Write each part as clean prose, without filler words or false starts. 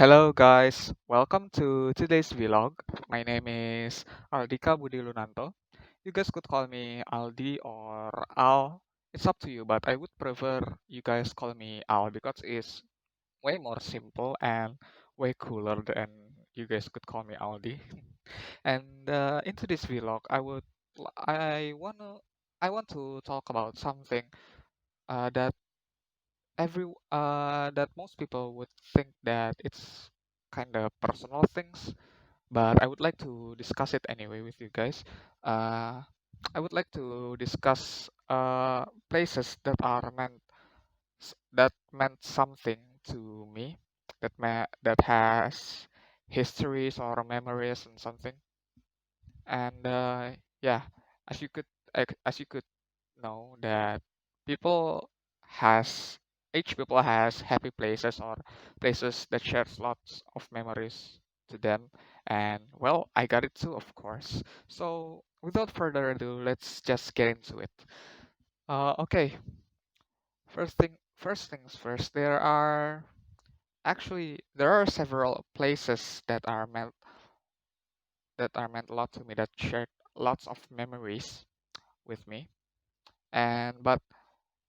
Hello guys, welcome to today's vlog. My name is Aldika Budi Lunanto. You guys could call me Aldi or Al. It's up to you, but I would prefer you guys call me Al because it's way more simple and way cooler than you guys could call me Aldi. And into this vlog, I wanna I want to talk about something that that most people would think that it's kind of personal things, but I would like to discuss it anyway with you guys. Uh, I would like to discuss places that meant something to me, that has histories or memories and something. And yeah, as you could as you could know that people has each people has happy places or places that shares lots of memories to them, and well, I got it too, of course. So without further ado, let's just get into it. Okay, first things first, there are several places that are meant a lot to me, that shared lots of memories with me. And but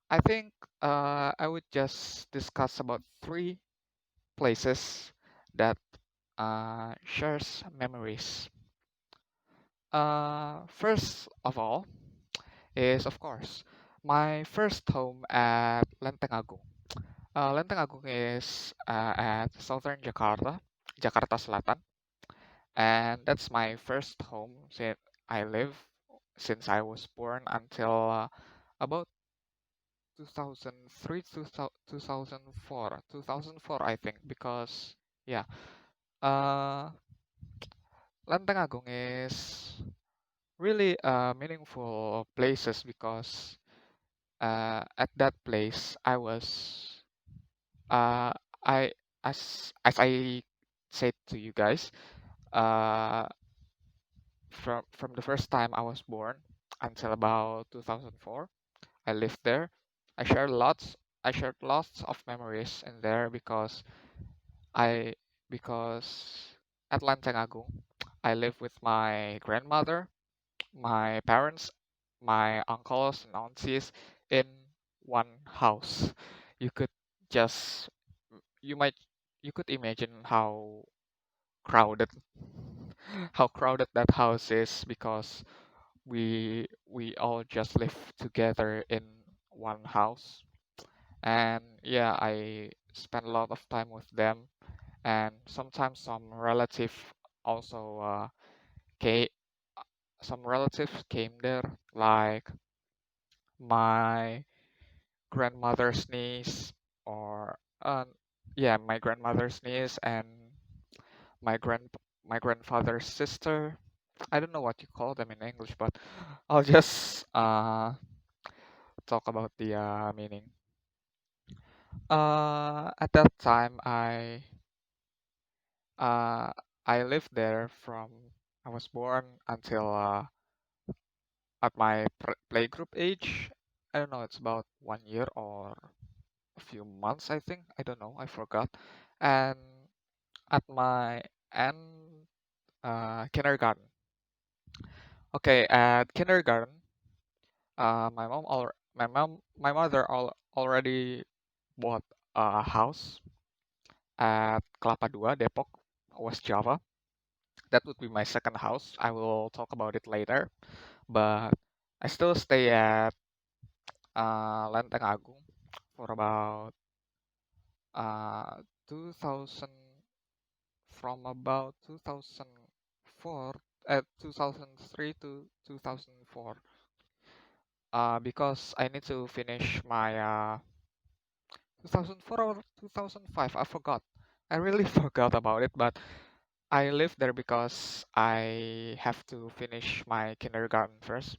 I think I would just discuss about three places that shares memories. First of all is, of course, my first home at Lenteng Agung. Lenteng Agung is at southern Jakarta, Jakarta Selatan, and that's my first home since I live since I was born until about 2003 2004 I think, because yeah, uh Lenteng Agung is really meaningful places because at that place uh I as I said to you guys, uh from the first time I was born until about 2004, I lived there. I shared lots of memories in there I because at Lanteng Agung, I live with my grandmother, my parents, my uncles and aunties in one house. You could just you might you could imagine crowded how crowded that house is because we all just live together in one house. And yeah, I spent a lot of time with them, and sometimes also came some relatives came there, like my grandmother's niece, or yeah, my grandmother's niece and my grand my grandfather's sister. I don't know what you call them in English, but I'll just talk about the meaning. At that time, uh I lived there from I was born until at my playgroup age. I don't know, it's about 1 year or a few months, I think. I don't know, I forgot. And at my and kindergarten. Okay, at kindergarten, my mother already bought a house at Kelapa Dua, Depok, West Java. That would be my second house. I will talk about it later. But I still stay at Lenteng Agung for about 2000 from about 2004 2003 to 2004, because I need to finish my 2004 or 2005, I forgot. I really forgot about it, but I live there because I have to finish my kindergarten first.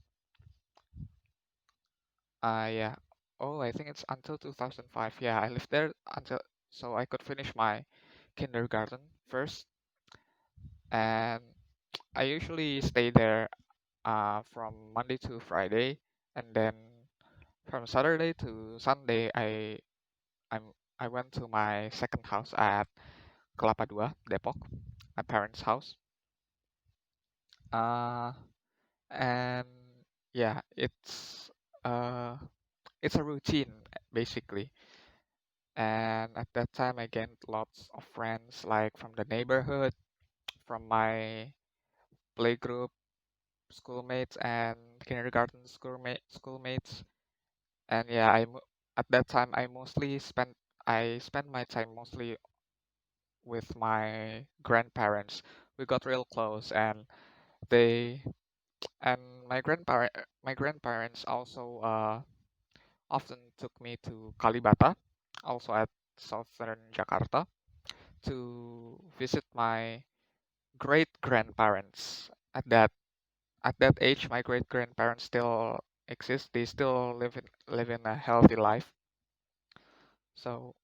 Yeah. Oh, I think it's until 2005. Yeah, I lived there until so I could finish my kindergarten first, and I usually stay there from Monday to Friday, and then from Saturday to Sunday, I'm I went to my second house at Kelapa Dua, Depok, my parents' house. Uh, and yeah, uh, it's a routine basically. And at that time, I gained lots of friends, like from the neighborhood, from my playgroup schoolmates and kindergarten schoolmates. And yeah, at that time I spent my time mostly with my grandparents. We got real close, and they and my grandparents also often took me to Kalibata, also at southern Jakarta, to visit my great grandparents. At that age, my great grandparents still exist. They still live in a healthy life. So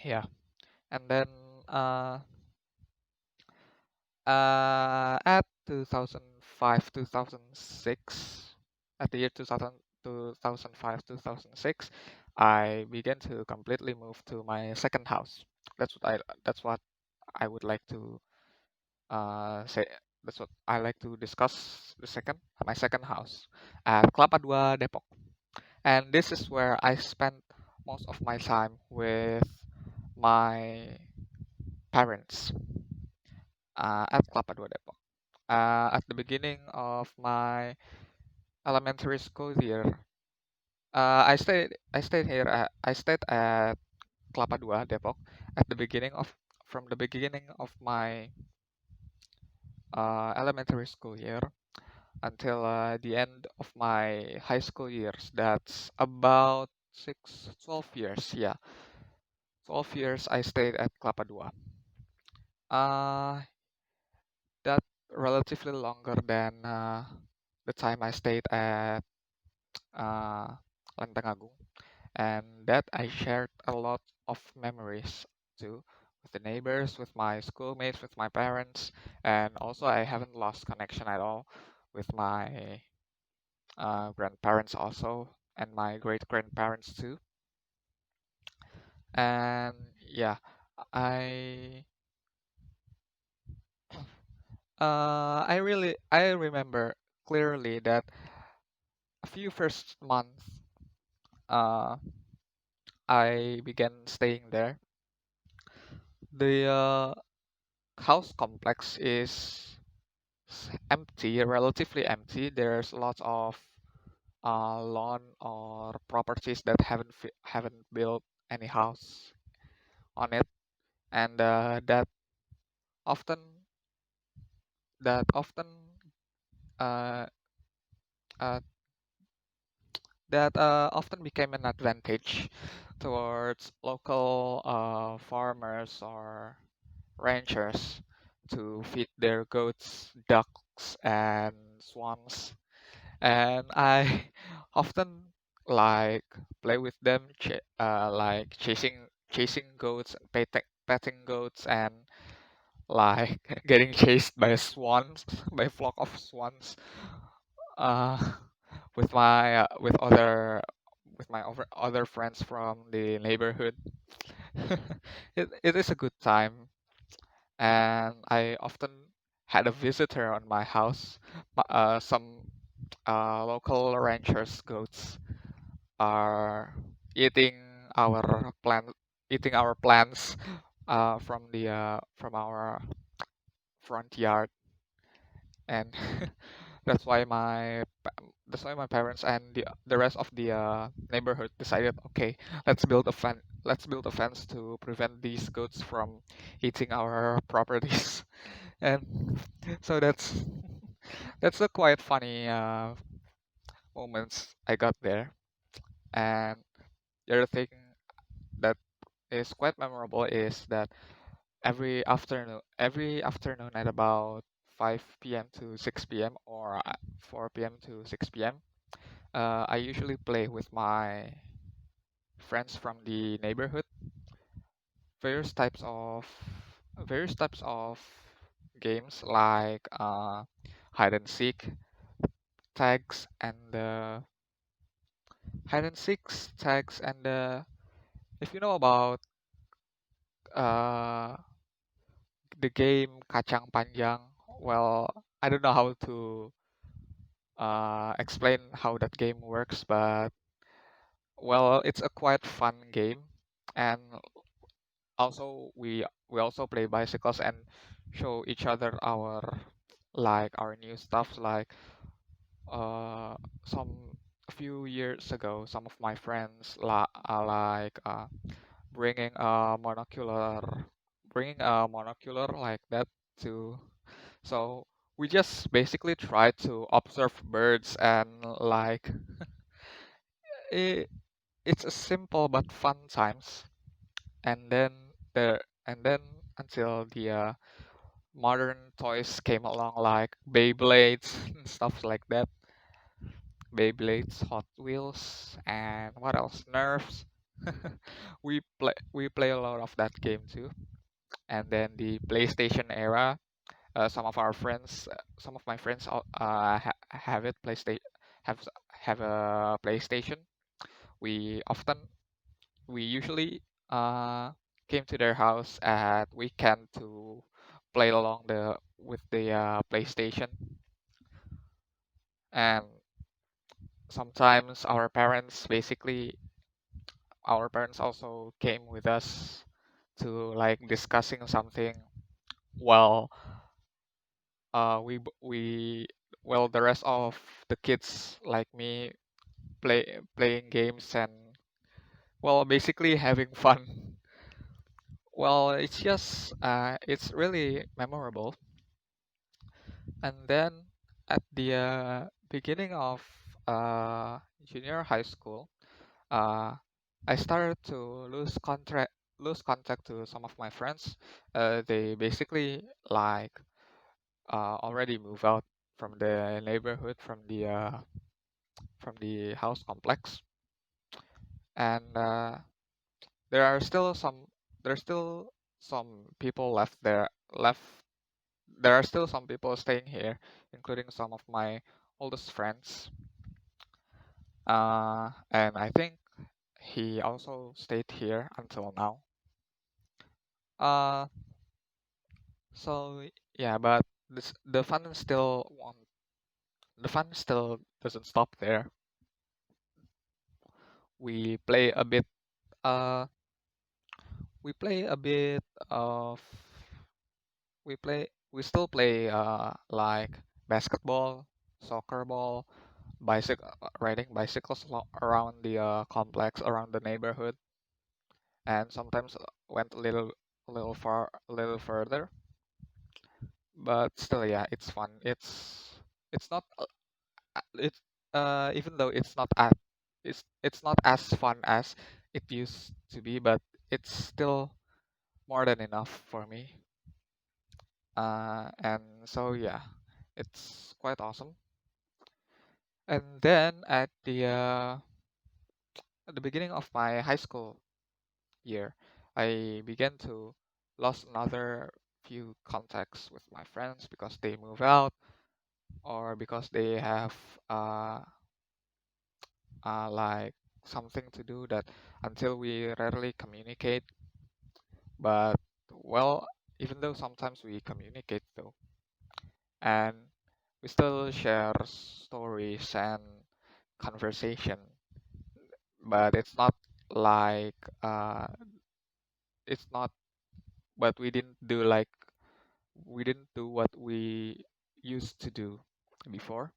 yeah, and then uh, at 2005, 2006, at the year 2005, 2006, I began to completely move to my second house. That's what I would like to say. That's what I like to discuss. My second house at Kelapa Dua, Depok, and this is where I spent most of my time with my parents at Kelapa Dua, Depok. At the beginning of my elementary school year, I stayed at Kelapa Dua, Depok, at the beginning of from the beginning of my elementary school year until the end of my high school years. That's about 12 years. Yeah, 12 years I stayed at Kelapa Dua. Uh, that relatively longer than the time I stayed at uh, Lenteng Agung, and that I shared a lot of memories too with the neighbors, with my schoolmates, with my parents, and also I haven't lost connection at all with my grandparents also and my great grandparents too. And yeah, I I remember clearly that a few first months uh I began staying there. The house complex is empty, relatively empty. There's lots of lawn or properties that haven't built any house on it, and often that often uh, uh, often became an advantage towards local farmers or ranchers to feed their goats, ducks, and swans. And I often like play with them, like chasing goats and petting goats, and like getting chased by swans, by a flock of swans, uh, with my other friends from the neighborhood. It is a good time, and I often had a visitor on my house. Some local ranchers' goats are eating our plant, eating our plants from our front yard, and that's why my parents and the rest of the neighborhood decided, okay, let's build a fence to prevent these goats from eating our properties. And so that's a quite funny moments I got there. And the other thing that is quite memorable is that every afternoon at about 5 p.m. to 6 p.m. or 4 p.m. to 6 p.m. I usually play with my friends from the neighborhood. Various types of various types of games like hide and seek, tags, and hide and seeks, tags, and if you know about uh, the game Kacang Panjang. Well, I don't know how to explain how that game works, but well, it's a quite fun game, and also we also play bicycles and show each other our new stuff uh some a few years ago some of my friends bringing a monocular like that too. So we just basically try to observe birds and like it, it's a simple but fun times. And then until the modern toys came along like Beyblades and stuff like that. Beyblades, Hot Wheels, and what else? Nerfs. We play a lot of that game too. And then the PlayStation era. Some of my friends have it PlayStation have have a PlayStation. We often we usually came to their house at weekend to play along the with the PlayStation, and sometimes our parents also came with us to like discussing something while we well the rest of the kids like me playing games and well basically having fun. Well, it's really memorable. And then at the beginning of junior high school, uh, I started to lose contact to some of my friends. They basically already moved out from the neighborhood, from the house complex, and there are still some there's still some people left there left. There are still some people staying here, including some of my oldest friends. And I think he also stayed here until now. Uh, so yeah, but the fun still doesn't stop there. We play a bit. Uh, we play a bit of. We still play like basketball, soccer ball, riding bicycles around the complex, around the neighborhood, and sometimes went a little further. But still, yeah, it's fun. It's not it's even though it's not as fun as it used to be, but it's still more than enough for me. And so yeah, it's quite awesome. And then at the beginning of my high school year, I began to lost another few contacts with my friends because they move out or because they have uh, like something to do that until we rarely communicate. But well, even though sometimes we communicate though, and we still share stories and conversation, but like uh, it's not. But we didn't do what we used to do before.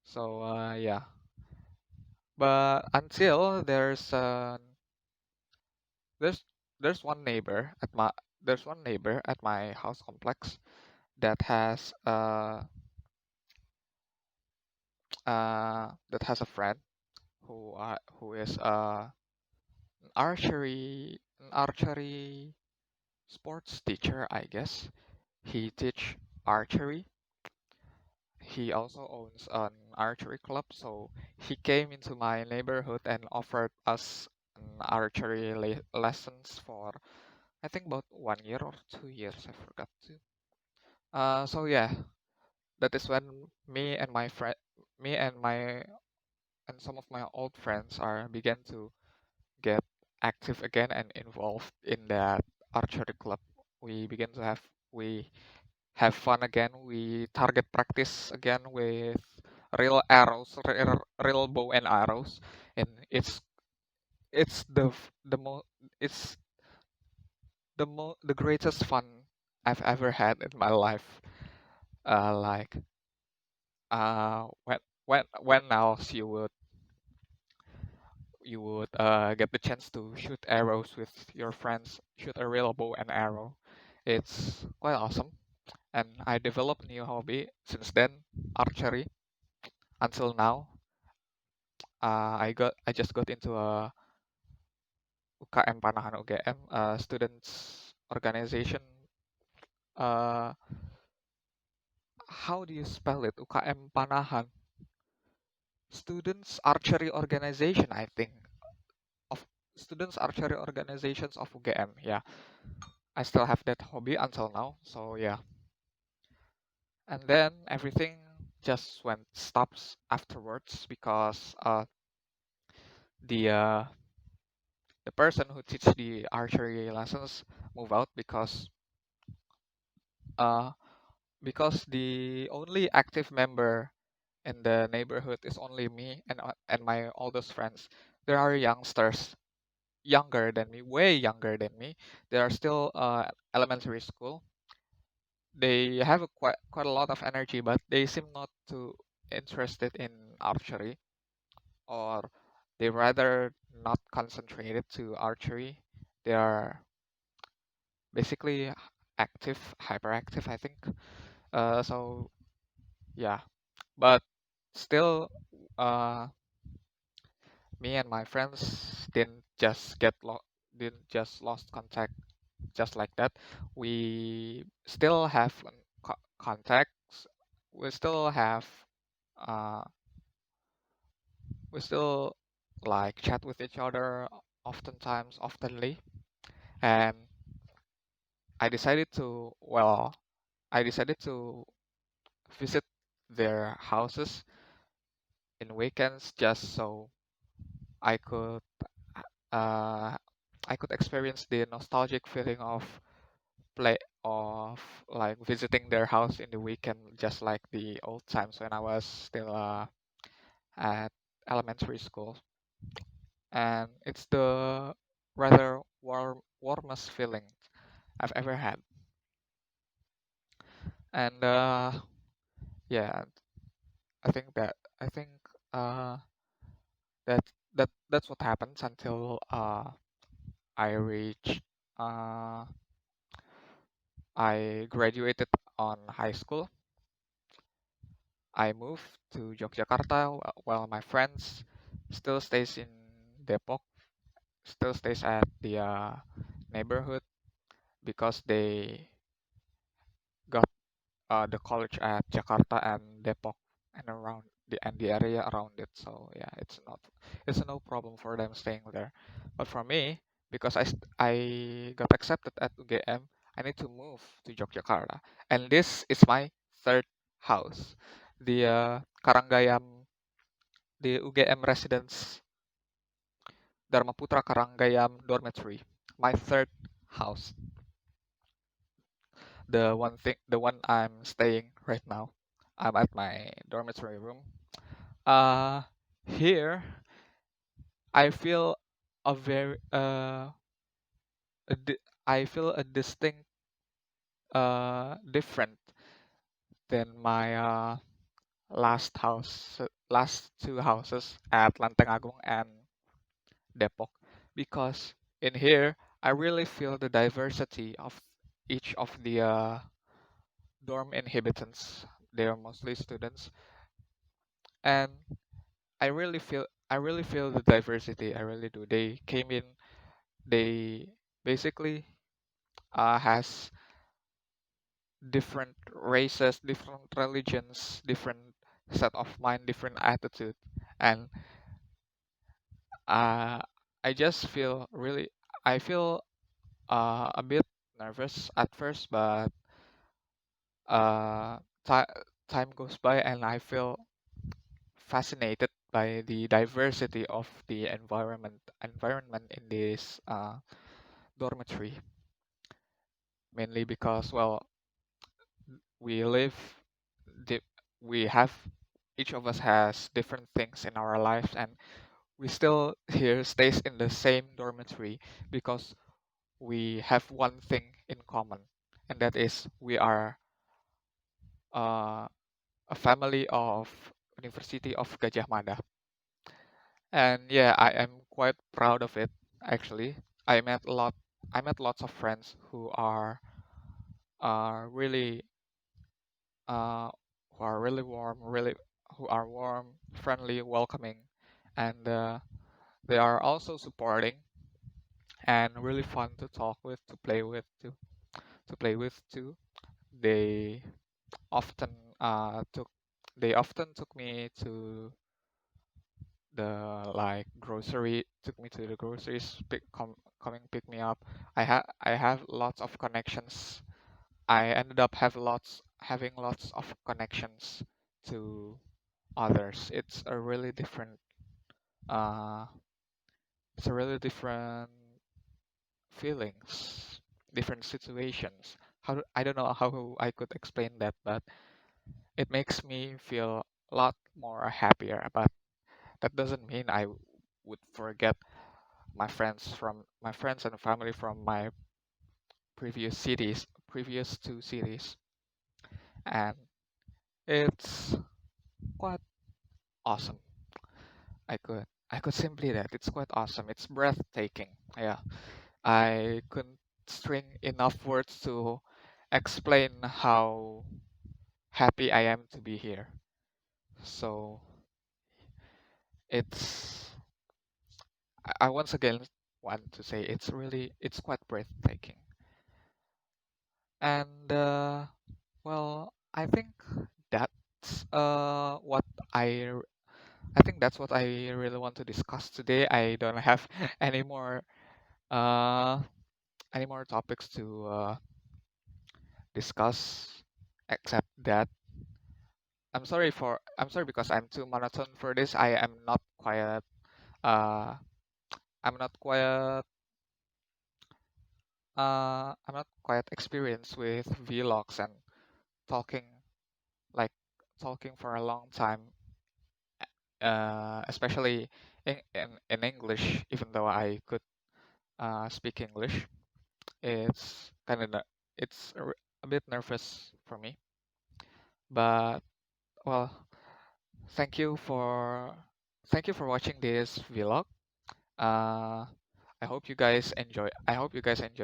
So yeah, but until there's there's one neighbor at my house complex that has that has a friend who is an archery sports teacher, I guess. He teach archery. He also owns an archery club, so he came into my neighborhood and offered us an lessons for I think about 1 year or 2 years. I forgot to. So yeah, that is when me and my and some of my old friends are began to get active again and involved in that archery club. We begin to we have fun again. We target practice again with real arrows, real bow and arrows, and it's the mo it's the greatest fun I've ever had in my life. Like when else you would get the chance to shoot arrows with your friends, shoot a real bow and arrow. It's quite awesome, and I developed a new hobby since then, archery. Until now, I just got into a UKM Panahan UGM, students organization. Uh, how do you spell it? UKM Panahan, students archery organization, I think, of students archery organizations of UGM. Yeah, I still have that hobby until now. So yeah, and then everything just went stops afterwards because the uh, the person who teach the archery lessons move out uh, because the only active member in the neighborhood is only me and my oldest friends. There are youngsters younger than me, way younger than me. They are still elementary school. They have quite a lot of energy, but they seem not too interested in archery, or they rather not concentrated to archery. They are basically active, hyperactive, I think. So yeah, but still, uh, me and my friends didn't just lost contact just like that. We still have contacts. We still have uh, we still like chat with each other oftentimes, oftenly, and I decided to well, I decided to visit their houses in weekends just so I could uh, I could experience the nostalgic feeling of play of like visiting their house in the weekend, just like the old times when I was still at elementary school. And it's the rather warmest feeling I've ever had. And yeah, I think uh, that that's what happens until I reach uh, I graduated on high school. I moved to Yogyakarta while my friends still stays in Depok, still stays at the neighborhood because they got the college at Jakarta and Depok and around the area around it. So yeah, it's no problem for them staying there. But for me, because I got accepted at UGM, I need to move to Yogyakarta, and this is my third house, the Karanggayam, the UGM residence Dharmaputra Karanggayam dormitory, my third house, the one I'm staying right now. I'm at my dormitory room. Uh, Here I feel a very a I feel a distinct different than my last two houses at Lanteng Agung and Depok, because in here I really feel the diversity of each of the dorm inhabitants. They are mostly students, and I really feel the diversity. I really do. They came in. They basically has different races, different religions, different set of mind, different attitude, and uh, I just feel really. I feel a bit nervous at first, but uh, ti time goes by and I feel fascinated by the diversity of the environment in this dormitory, mainly because, well, we live di- we have each of us has different things in our lives, and we still here stays in the same dormitory because we have one thing in common, and that is we are uh, a family of University of Gadjah Mada. And yeah, I am quite proud of it actually. I met a lot I met lots of friends really uh, who are really warm, who are warm, friendly, welcoming, and they are also supporting and really fun to talk with, to play with too. They often took they often took me to took me to the groceries, coming pick me up. I have lots of connections. I ended up having lots of connections to others. Uh it's a really different feelings, different situations. I don't know how I could explain that, but it makes me feel a lot more happier. But that doesn't mean would forget my friends and family from my previous two cities, and it's quite awesome. I could simply that it's quite awesome. It's breathtaking. Yeah, I couldn't string enough words to explain how happy I am to be here. So it's I once again want to say it's quite breathtaking. And well, that's what I I think that's what I really want to discuss today. I don't have any more uh any more topics to discuss except that I'm sorry because I'm too monotone for this. Uh I'm not quite I'm not quite experienced with vlogs and talking like talking for a long time, especially in English, even though I could speak English. It's kind of a bit nervous for me, but well, thank you for thank you for watching this vlog. Uh, I hope you guys enjoy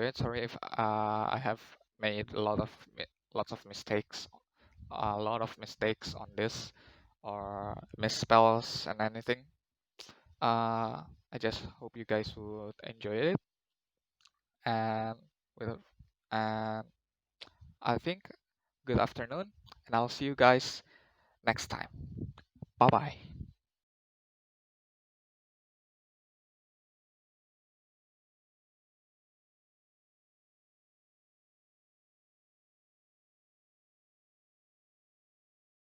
it. Sorry if I have made lots of mistakes, a lot of mistakes on this, or misspells and anything. I just hope you guys would enjoy it, and with and I think good afternoon, and I'll see you guys next time. Bye bye.